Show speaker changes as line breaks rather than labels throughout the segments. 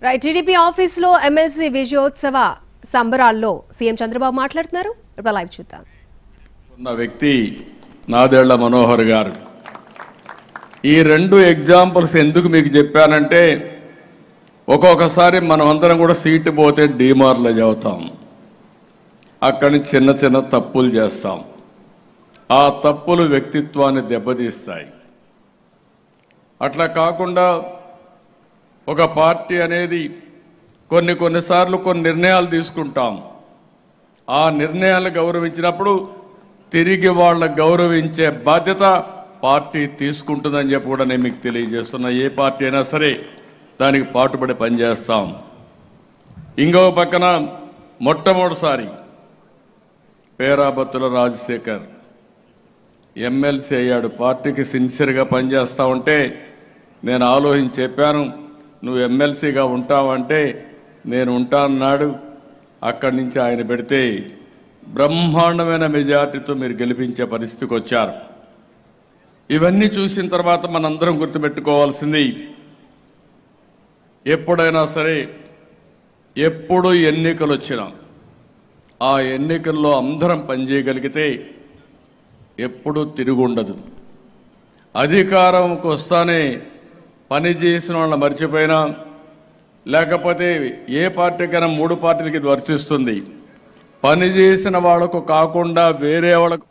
Right TDP ఆఫీసులో MLC విజయోత్సవ సంబరాల్లో సీఎం చంద్రబాబు మాట్లాడుతున్నారు. ఇప్పుడు లైవ్ చూద్దాం.
ఉన్న వ్యక్తి నాదెళ్ల మనోహర్ గారు. ఈ రెండు ఎగ్జాంపుల్స్ ఎందుకు మీకు చెప్పానంటే ఒక్కొక్కసారి మనమందరం కూడా సీటు పోతే డిమారలైజ్ అవుతాం. అక్కడి నుంచి చిన్న చిన్న తప్పులు చేస్తాం. ఆ తప్పులు వ్యక్తిత్వాన్ని దెబ్బతీస్తాయి. అట్లా కాకుండా ఒక పార్టీ అనేది కొన్నిసార్లు కొన్ని నిర్ణయాలు తీసుకుంటాం. ఆ నిర్ణయాలు గౌరవించినప్పుడు తిరిగి వాళ్ళ గౌరవించే బాధ్యత పార్టీ తీసుకుంటుందని చెప్పి కూడా నేను మీకు తెలియజేస్తున్నా. ఏ పార్టీ అయినా సరే దానికి పాటుపడి పనిచేస్తాం. ఇంకో పక్కన మొట్టమొదటిసారి పేరాబత్తుల రాజశేఖర్ ఎమ్మెల్సీ అయ్యాడు. పార్టీకి సిన్సియర్గా పనిచేస్తా ఉంటే నేను ఆలోచించి చెప్పాను, నువ్వు ఎమ్మెల్సీగా ఉంటావంటే నేను ఉంటానన్నాడు. అక్కడి నుంచి ఆయన పెడితే బ్రహ్మాండమైన మెజార్టీతో మీరు గెలిపించే పరిస్థితికి వచ్చారు. ఇవన్నీ చూసిన తర్వాత మనందరం గుర్తుపెట్టుకోవాల్సింది, ఎప్పుడైనా సరే ఎప్పుడు ఎన్నికలు వచ్చినా ఆ ఎన్నికల్లో అందరం పనిచేయగలిగితే ఎప్పుడూ తిరుగుండదు. అధికారంకి వస్తానే పని చేసిన వాళ్ళని మర్చిపోయినా, లేకపోతే ఏ పార్టీకైనా 3 పార్టీలకి ఇది వర్తిస్తుంది. పని చేసిన వాళ్ళకు కాకుండా వేరే వాళ్ళకు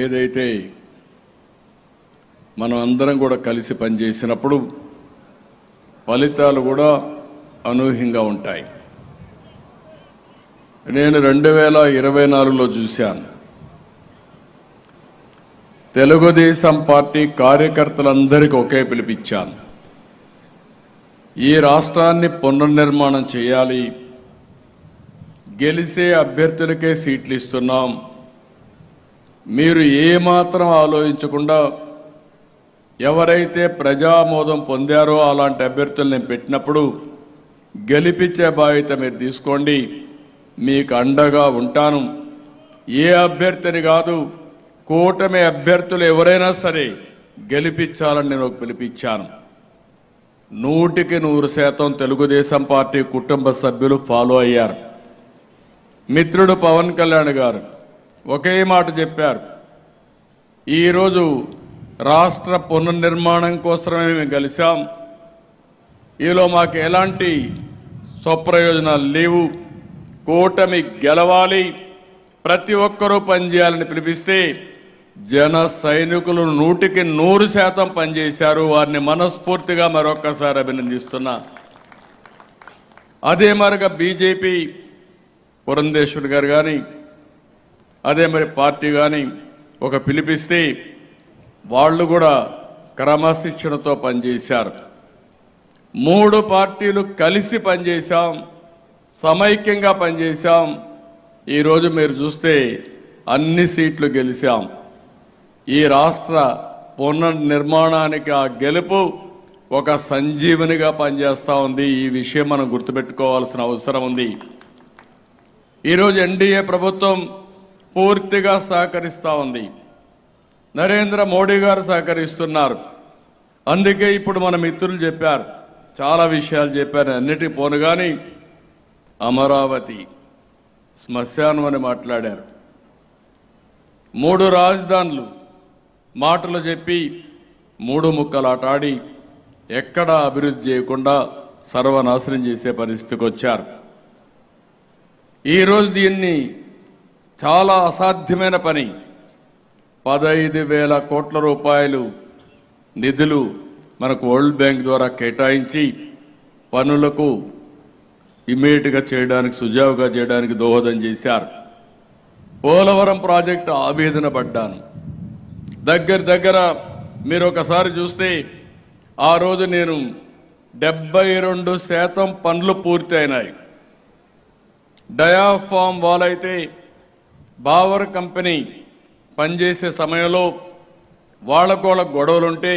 ఏదైతే మనం అందరం కూడా కలిసి పనిచేసినప్పుడు ఫలితాలు కూడా అనూహ్యంగా ఉంటాయి. నేను 2024లో చూశాను. తెలుగుదేశం పార్టీ కార్యకర్తలందరికీ ఒకే పిలిపించాను. ఈ రాష్ట్రాన్ని పునర్నిర్మాణం చేయాలి, గెలిచే అభ్యర్థులకే సీట్లు ఇస్తున్నాం, మీరు ఏమాత్రం ఆలోచించకుండా ఎవరైతే ప్రజామోదం పొందారో అలాంటి అభ్యర్థులు నేను పెట్టినప్పుడు గెలిపించే బాధ్యత మీరు తీసుకోండి, మీకు అండగా ఉంటాను. ఏ అభ్యర్థిని కాదు, కూటమి అభ్యర్థులు ఎవరైనా సరే గెలిపించాలని నేను పిలిపించాను. 100% తెలుగుదేశం పార్టీ కుటుంబ సభ్యులు ఫాలో అయ్యారు. మిత్రుడు పవన్ కళ్యాణ్ గారు ఒకే మాట చెప్పారు, ఈరోజు రాష్ట్ర పునర్నిర్మాణం కోసమే మేము కలిసాం, ఈలో మాకు ఎలాంటి స్వప్రయోజనాలు లేవు, కూటమి గెలవాలి, ప్రతి ఒక్కరూ పనిచేయాలని పిలిపిస్తే జన సైనికులు 100% పనిచేశారు. వారిని మనస్ఫూర్తిగా మరొక్కసారి అభినందిస్తున్నా. అదే మరిగా బీజేపీ పురంధేశ్వరి గారు కానీ అదే మరి పార్టీ కానీ ఒక పిలిపిస్తే వాళ్ళు కూడా క్రమశిక్షణతో పనిచేశారు. 3 పార్టీలు కలిసి పనిచేశాం, సమైక్యంగా పనిచేశాం. ఈరోజు మీరు చూస్తే అన్ని సీట్లు గెలిచాం. ఈ రాష్ట్ర పునర్నిర్మాణానికి ఆ గెలుపు ఒక సంజీవనిగా పనిచేస్తూ ఉంది. ఈ విషయం మనం గుర్తుపెట్టుకోవాల్సిన అవసరం ఉంది. ఈరోజు ఎన్డీఏ ప్రభుత్వం పూర్తిగా సహకరిస్తూ ఉంది. నరేంద్ర మోడీ గారు సహకరిస్తున్నారు. అందుకే ఇప్పుడు మన మిత్రులు చెప్పారు, చాలా విషయాలు చెప్పారు, అన్నిటికీ పోను కానీ అమరావతి శ్మశానం అని మాట్లాడారు. 3 రాజధానులు మాటలు చెప్పి 3 ముక్కలాట ఆడి ఎక్కడా అభివృద్ధి చేయకుండా సర్వనాశనం చేసే పరిస్థితికి వచ్చారు. ఈరోజు దీన్ని చాలా అసాధ్యమైన పని, 15,000 కోట్ల రూపాయలు నిధులు మనకు వరల్డ్ బ్యాంక్ ద్వారా కేటాయించి పనులకు ఇమీడియట్గా చేయడానికి, సుజావుగా చేయడానికి దోహదం చేశారు. పోలవరం ప్రాజెక్టు ఆవేదన పడ్డాను. దగ్గర మీరు ఒకసారి చూస్తే ఆ రోజు నేను 72% పనులు పూర్తి అయినాయి. డయాఫామ్ వాల్ అయితే బావర్ కంపెనీ పనిచేసే సమయంలో వాళ్ళకు గొడవలుంటే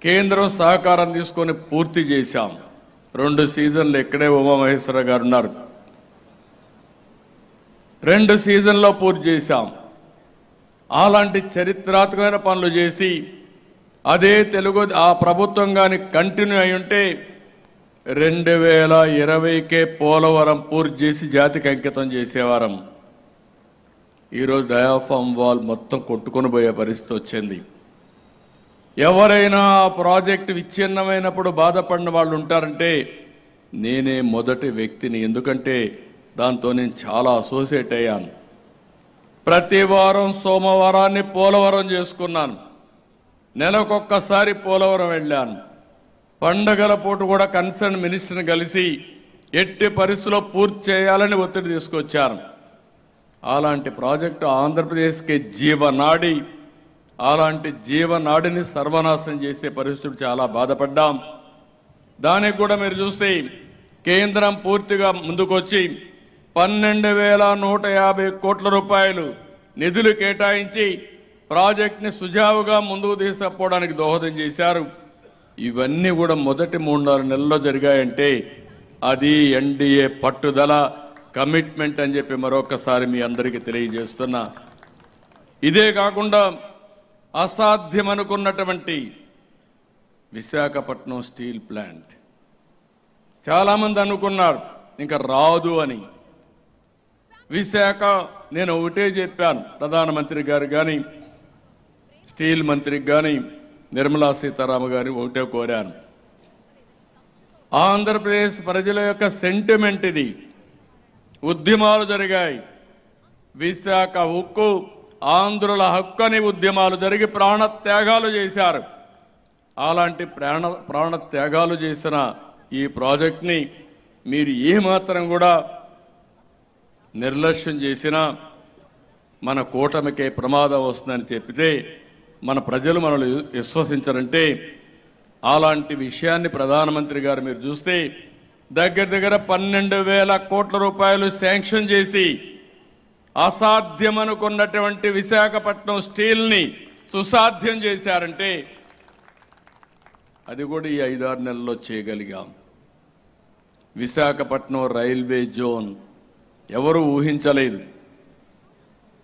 కేంద్రం సహకారం తీసుకొని పూర్తి చేశాం. 2 సీజన్లు ఇక్కడే ఉమామహేశ్వర గారు ఉన్నారు. 2 సీజన్లో పూర్తి చేశాం. అలాంటి చరిత్రాత్మకమైన పనులు చేసి అదే ఆ ప్రభుత్వం కానీ కంటిన్యూ అయి ఉంటే 2020కే పోలవరం పూర్తి చేసి జాతికి అంకితం చేసేవారం. ఈరోజు డయాఫామ్ వాల్ మొత్తం కొట్టుకొని పోయే పరిస్థితి వచ్చింది. ఎవరైనా ఆ ప్రాజెక్టు విచ్ఛిన్నమైనప్పుడు బాధపడిన వాళ్ళు ఉంటారంటే నేనే మొదటి వ్యక్తిని. ఎందుకంటే దాంతో నేను చాలా అసోసియేట్ అయ్యాను. ప్రతి వారం సోమవారాన్ని పోలవరం చేసుకున్నాను. నెలకొక్కసారి పోలవరం వెళ్ళాను. పండగల పూట కూడా కన్సర్న్ మినిస్టర్ని కలిసి ఎట్టి పరిస్థితుల్లో పూర్తి చేయాలని ఒత్తిడి తీసుకొచ్చారు. అలాంటి ప్రాజెక్టు ఆంధ్రప్రదేశ్కి జీవనాడి. అలాంటి జీవనాడిని సర్వనాశనం చేసే పరిస్థితులు చాలా బాధపడ్డాం. దానికి కూడా మీరు చూస్తే కేంద్రం పూర్తిగా ముందుకొచ్చి 12,150 కోట్ల రూపాయలు నిధులు కేటాయించి ప్రాజెక్ట్ని సుజావుగా ముందుకు తీసుకుపోవడానికి దోహదం చేశారు. ఇవన్నీ కూడా మొదటి 3-4 నెలల్లో జరిగాయంటే అది ఎన్డీఏ పట్టుదల, కమిట్మెంట్ అని చెప్పి మరొకసారి మీ అందరికీ తెలియజేస్తున్నా. ఇదే కాకుండా అసాధ్యం అనుకున్నటువంటి విశాఖపట్నం స్టీల్ ప్లాంట్ చాలామంది అనుకున్నారు ఇంకా రాదు అని. విశాఖ నేను ఒకటే చెప్పాను, ప్రధానమంత్రి గారు కానీ స్టీల్ మంత్రికి కానీ నిర్మలా సీతారామన్ గారు ఒకటే కోరాను. ఆంధ్రప్రదేశ్ ప్రజల యొక్క సెంటిమెంట్ ఇది. ఉద్యమాలు జరిగాయి. విశాఖ ఉక్కు ఆంధ్రుల హక్కు అని ఉద్యమాలు జరిగి ప్రాణత్యాగాలు చేశారు. అలాంటి ప్రాణత్యాగాలు చేసిన ఈ ప్రాజెక్ట్ని మీరు ఏమాత్రం కూడా నిర్లక్ష్యం చేసినా మన కూటమికే ప్రమాదం వస్తుందని చెప్పితే మన ప్రజలు మనల్ని విశ్వసించరంటే అలాంటి విషయాన్ని ప్రధానమంత్రి గారు మీరు చూస్తే దగ్గర 12,000 కోట్ల రూపాయలు శాంక్షన్ చేసి అసాధ్యం అనుకున్నటువంటి విశాఖపట్నం స్టీల్ని సుసాధ్యం చేశారంటే అది కూడా ఈ 5-6 నెలల్లో చేయగలిగాం. విశాఖపట్నం రైల్వే జోన్ ఎవరు ఊహించలేదు.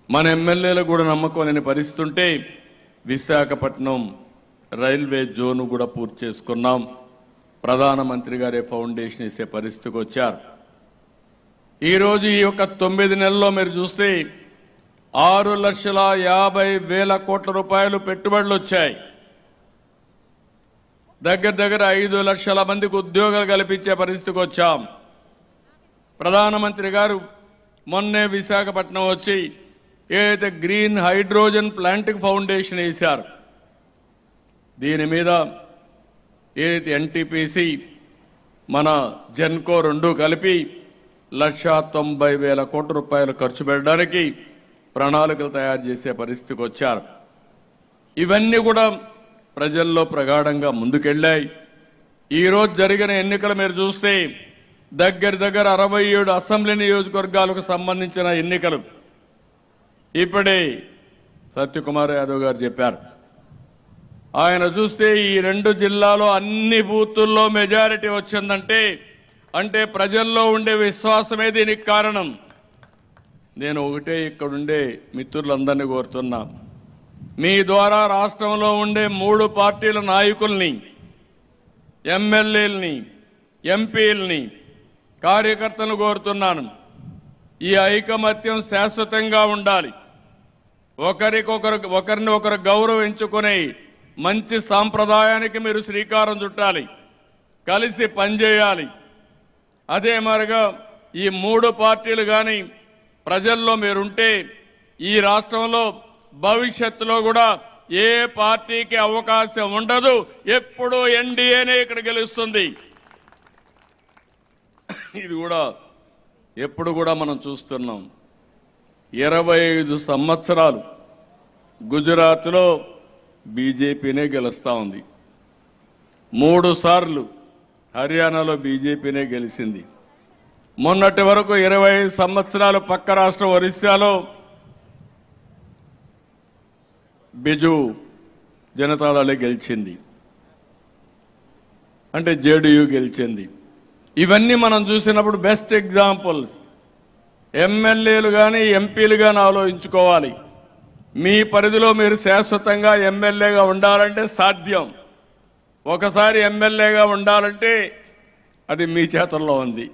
మన ఎమ్మెల్యేలు కూడా నమ్మకం లేని పరిస్థితి ఉంటే విశాఖపట్నం రైల్వే జోన్ కూడా పూర్తి చేసుకున్నాం. ప్రధానమంత్రి గారే ఫౌండేషన్ ఇచ్చే పరిస్థితికి వచ్చారు. ఈరోజు ఈ యొక్క 9 నెలల్లో మీరు చూస్తే 6,50,000 కోట్ల రూపాయలు పెట్టుబడులు వచ్చాయి. దగ్గర 5 లక్షల మందికి ఉద్యోగాలు కల్పించే పరిస్థితికి వచ్చాం. ప్రధానమంత్రి గారు మొన్నే విశాఖపట్నం వచ్చి ఏదైతే గ్రీన్ హైడ్రోజన్ ప్లాంట్కి ఫౌండేషన్ వేశారు, దీని మీద ఏదైతే ఎన్టీపీసీ మన జెన్కో 2 కలిపి 1,90,000 కోట్ల రూపాయలు ఖర్చు పెట్టడానికి ప్రణాళికలు తయారు చేసే పరిస్థితికి వచ్చారు. ఇవన్నీ కూడా ప్రజల్లో ప్రగాఢంగా ముందుకెళ్ళాయి. ఈరోజు జరిగిన ఎన్నికలు మీరు చూస్తే దగ్గర 67 అసెంబ్లీ నియోజకవర్గాలకు సంబంధించిన ఎన్నికలు. ఇప్పుడే సత్యకుమార్ యాదవ్ గారు చెప్పారు. ఆయన చూస్తే ఈ 2 జిల్లాలో అన్ని బూతుల్లో మెజారిటీ వచ్చిందంటే అంటే ప్రజల్లో ఉండే విశ్వాసమే దీనికి కారణం. నేను ఒకటే ఇక్కడుండే మిత్రులందరినీ కోరుతున్నా, మీ ద్వారా రాష్ట్రంలో ఉండే 3 పార్టీల నాయకుల్ని, ఎమ్మెల్యేలని, ఎంపీలని, కార్యకర్తలను కోరుతున్నాను. ఈ ఐకమత్యం శాశ్వతంగా ఉండాలి. ఒకరిని ఒకరు గౌరవించుకునే మంచి సాంప్రదాయానికి మీరు శ్రీకారం చుట్టాలి. కలిసి పనిచేయాలి. అదే మరిగా ఈ 3 పార్టీలు కానీ ప్రజల్లో మీరుంటే ఈ రాష్ట్రంలో భవిష్యత్తులో కూడా ఏ పార్టీకి అవకాశం ఉండదు. ఎప్పుడూ ఎన్డీఏనే ఇక్కడ గెలుస్తుంది. ఇది కూడా ఎప్పుడు కూడా మనం చూస్తున్నాం. 25 సంవత్సరాలు గుజరాత్లో బీజేపీనే గెలుస్తూ ఉంది. 3 సార్లు హర్యానాలో బీజేపీనే గెలిచింది. మొన్నటి వరకు 25 సంవత్సరాలు పక్క రాష్ట్రం ఒరిస్సాలో బిజు జనతాదళే గెలిచింది, అంటే జేడీయూ గెలిచింది. ఇవన్నీ మనం చూసినప్పుడు బెస్ట్ ఎగ్జాంపుల్స్. ఎమ్మెల్యేలు కానీ ఎంపీలు కానీ ఆలోచించుకోవాలి. మీ పరిధిలో మీరు శాశ్వతంగా ఎమ్మెల్యేగా ఉండాలంటే సాధ్యం. ఒకసారి ఎమ్మెల్యేగా ఉండాలంటే అది మీ చేతుల్లో ఉంది.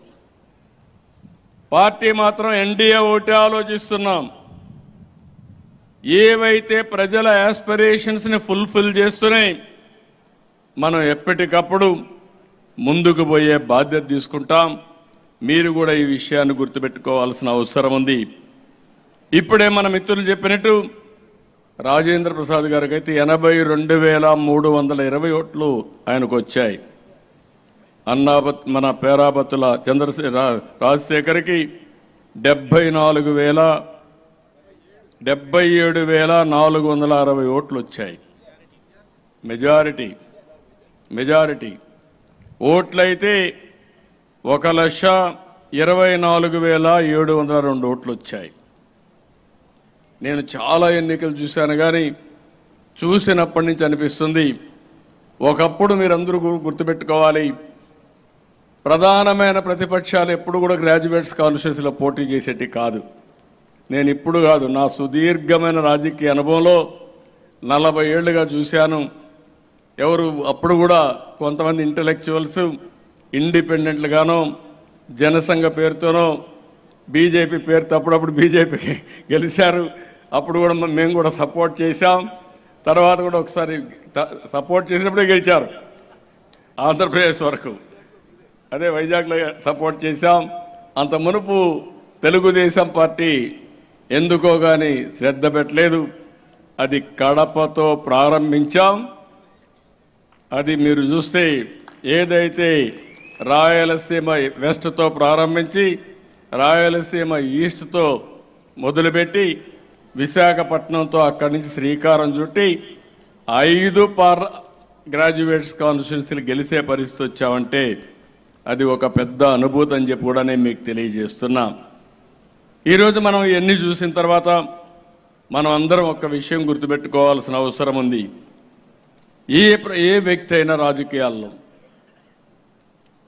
పార్టీ మాత్రం ఎన్డీఏ ఒకటి ఆలోచిస్తున్నాం. ఏవైతే ప్రజల యాస్పిరేషన్స్ని ఫుల్ఫిల్ చేస్తున్నాయి, మనం ఎప్పటికప్పుడు ముందుకు పోయే బాధ్యత తీసుకుంటాం. మీరు కూడా ఈ విషయాన్ని గుర్తుపెట్టుకోవాల్సిన అవసరం ఉంది. ఇప్పుడే మన మిత్రులు చెప్పినట్టు రాజేంద్ర ప్రసాద్ గారికి అయితే 82,320 ఓట్లు ఆయనకు వచ్చాయి. మన పేరాబత్తుల రాజశేఖర్కి 77,460 ఓట్లు వచ్చాయి. మెజారిటీ ఓట్లయితే 1,24,702 ఓట్లు వచ్చాయి. నేను చాలా ఎన్నికలు చూశాను, కానీ చూసినప్పటి నుంచి అనిపిస్తుంది, ఒకప్పుడు మీరందరూ గుర్తుపెట్టుకోవాలి, ప్రధానమైన ప్రతిపక్షాలు ఎప్పుడు కూడా గ్రాడ్యుయేట్స్ కాన్స్టిట్యూన్సీలో పోటీ చేసేటి కాదు. నేను ఇప్పుడు కాదు, నా సుదీర్ఘమైన రాజకీయ అనుభవంలో 40 ఏళ్లుగా చూశాను. ఎవరు అప్పుడు కూడా కొంతమంది ఇంటలెక్చువల్స్ ఇండిపెండెంట్లుగానో జనసంఘ పేరుతోనో బీజేపీ పేరుతో అప్పుడప్పుడు బీజేపీ గెలిచారు. అప్పుడు కూడా మేము కూడా సపోర్ట్ చేశాం. తర్వాత కూడా ఒకసారి సపోర్ట్ చేసినప్పుడే గెలిచారు ఆంధ్రప్రదేశ్ వరకు. అదే వైజాగ్లో సపోర్ట్ చేశాం. అంత మునుపు తెలుగుదేశం పార్టీ ఎందుకో కానీ శ్రద్ధ పెట్టలేదు. అది కడపతో ప్రారంభించాం. అది మీరు చూస్తే ఏదైతే రాయలసీమ వెస్ట్తో ప్రారంభించి రాయలసీమ ఈస్ట్తో మొదలుపెట్టి విశాఖపట్నంతో అక్కడి నుంచి శ్రీకారం చుట్టి 5 గ్రాడ్యుయేట్స్ కాన్స్టిట్యున్సీలు గెలిచే పరిస్థితి వచ్చామంటే అది ఒక పెద్ద అనుభూతి అని చెప్పి కూడా నేను మీకు తెలియజేస్తున్నా. ఈరోజు మనం ఇవన్నీ చూసిన తర్వాత మనం అందరం ఒక విషయం గుర్తుపెట్టుకోవాల్సిన అవసరం ఉంది. ఏ వ్యక్తి అయినా రాజకీయాల్లో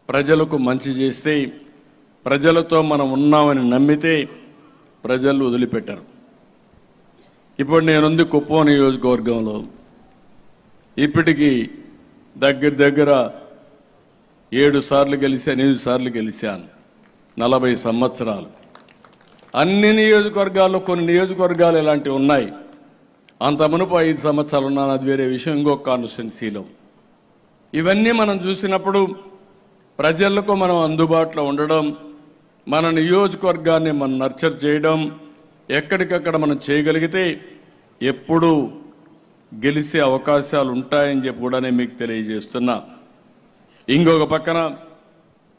ప్రజలకు మంచి చేస్తే, ప్రజలతో మనం ఉన్నామని నమ్మితే ప్రజలు వదిలిపెట్టరు. ఇప్పుడు నేనుంది కుప్పం నియోజకవర్గంలో. ఇప్పటికీ దగ్గర 7 సార్లు గెలిచాను, 8 సార్లు గెలిచాను. 40 సంవత్సరాలు. అన్ని నియోజకవర్గాల్లో కొన్ని నియోజకవర్గాలు ఇలాంటివి ఉన్నాయి. అంత మునుపు 5 సంవత్సరాలు ఉన్నాను, అది వేరే విషయం, ఇంకొక కాన్స్టిట్యున్సీలో. ఇవన్నీ మనం చూసినప్పుడు ప్రజలకు మనం అందుబాటులో ఉండడం, మన నియోజకవర్గాన్ని మనం నర్చర్ చేయడం, ఎక్కడికక్కడ మనం చేయగలిగితే ఎప్పుడూ గెలిచే అవకాశాలు ఉంటాయని చెప్పి కూడా నేను మీకు తెలియజేస్తున్నా. ఇంకొక పక్కన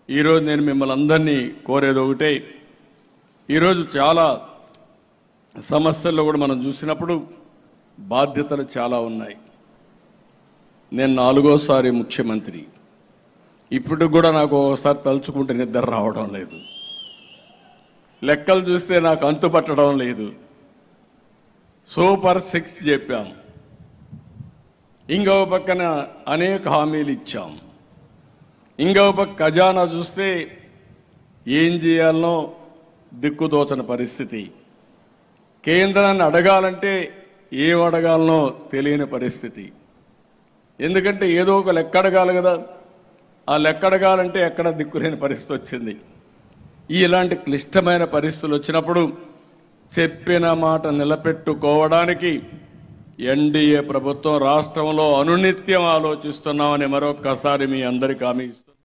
ఈరోజు నేను మిమ్మల్ని అందరినీ కోరేది ఒకటే, ఈరోజు చాలా సమస్యల్లో కూడా మనం చూసినప్పుడు బాధ్యతలు చాలా ఉన్నాయి. నేను 4వ ముఖ్యమంత్రి. ఇప్పుడు కూడా నాకు ఒకసారి తలుచుకుంటే నిద్ర రావడం లేదు, లెక్కలు చూస్తే నాకు అంతుపట్టడం లేదు. సూపర్ 6 చెప్పాం, ఇంకో పక్కన అనేక హామీలు ఇచ్చాం. ఇంకో పక్క ఖజానా చూస్తే ఏం చేయాలనో దిక్కుదోచని పరిస్థితి. కేంద్రాన్ని అడగాలంటే ఏం అడగాలనో తెలియని పరిస్థితి. ఎందుకంటే ఏదో ఒక లెక్క అడగాలి కదా, ఆ లెక్క అడగాలంటే ఎక్కడ దిక్కులేని పరిస్థితి వచ్చింది. ఇలాంటి క్లిష్టమైన పరిస్థితులు వచ్చినప్పుడు చెప్పిన మాట నిలబెట్టుకోవడానికి ఎన్డీఏ ప్రభుత్వం రాష్ట్రంలో అనునిత్యం ఆలోచిస్తున్నామని మరొక్కసారి మీ అందరికీ హామీ ఇస్తున్నాను.